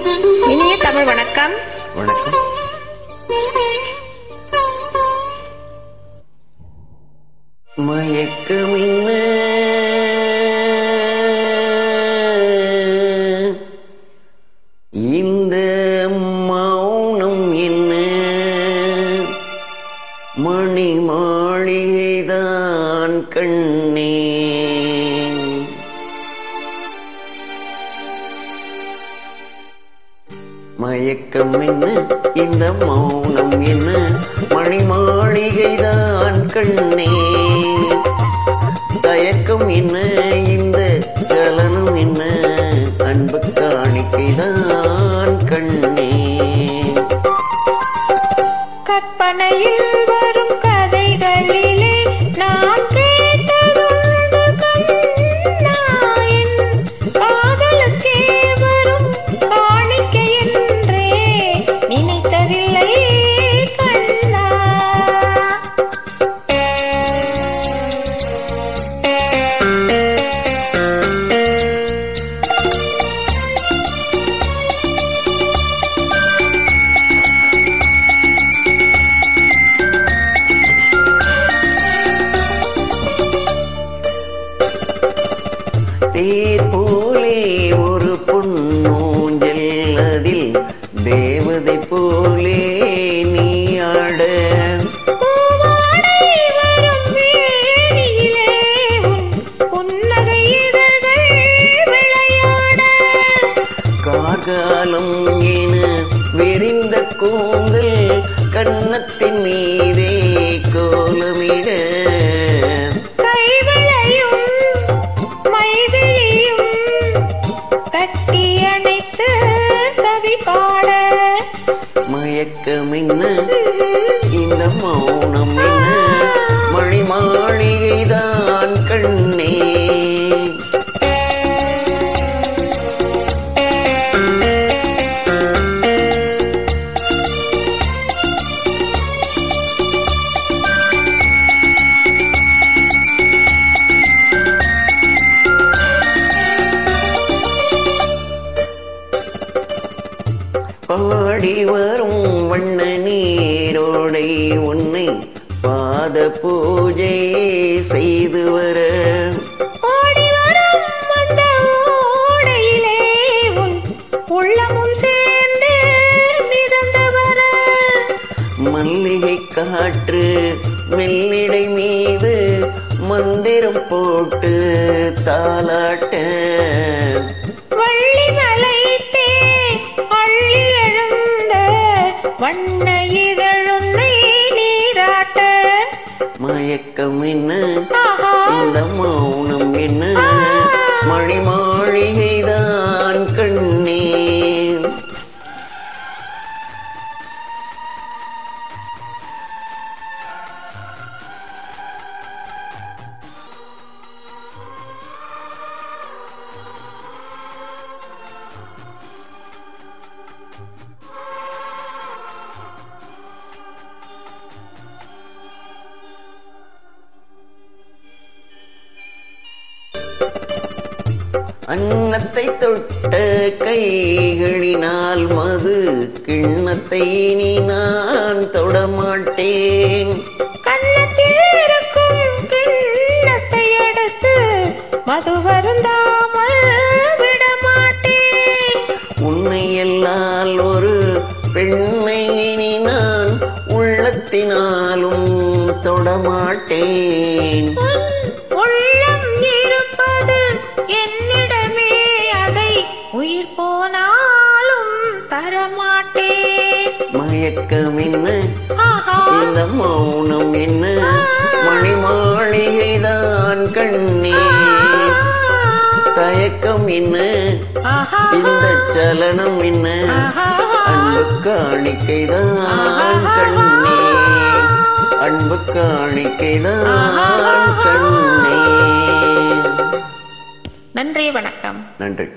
இனிய தமிழ் வணக்கம். வணக்கம். மயக்கமின்ன இந்த மௌனம் என்ன, மணி மாளிகைதான் கண்ணே. மயக்கம் என்ன, இந்த மௌனம் என்ன, மணி மாளிகைதான் கண்ணே. தயக்கம் என்ன, இந்த சலனம் என்ன, அன்பு காணிக்கைதான் கண்ணே. கற்பனையில் வரும் கதைகளிலே நான் கேட்டதுண்டு கண்ணா, என் காதலுக்கே வரும் காணிக்கை என்றே நினைத்ததில்லை கண்ணா. தேர் போலே ஒரு பொன்னூஞ்சல், அதில் தேவதை போலே நீ ஆட. கார்காலம் என விரிந்த கூந்தல் கன்னத்தின் மீதே கோலமிட. மயக்கம் என்ன, இந்த மௌனம் என்ன, மணி மாளிகைதான் கண்ணே. பாடி வரும் வண்ண நீரோடை உன்னை பாத பூஜை செய்து வர. மல்லிகை காற்று மெல்லிடை மீது மந்திரம் போட்டு தாலாட்ட. வண்ண இதழுன்னை நீராட்ட. மயக்கம் என்ன, இந்த மௌனம் என்ன, மணி மாளிகைதான் கண்ணே. அன்னத்தை தொட்ட கைகளினால் மது கிண்ணத்தை நீ நான் தொடமாட்டேன். கண்ணத்தில் இருக்கும் கிண்ணத்தை எடுத்து மது வருந்தாமல் விடமாட்டேன். உன்னை எல்லால் ஒரு பெண்ணை நீ நான் உள்ளத்தினாலும் தொடமாட்டேன். உயிர் போனாலும் தரமாட்டேன். மயக்கம் என்ன, இந்த மௌனம் என்ன, மணி மாளிகைதான் கண்ணே. தயக்கம் என்ன, இந்த சலனம் என்ன, அன்பு காணிக்கைதான் கண்ணே. அன்பு காணிக்கைதான் கண்ணே. நன்றி, வணக்கம். நன்றி.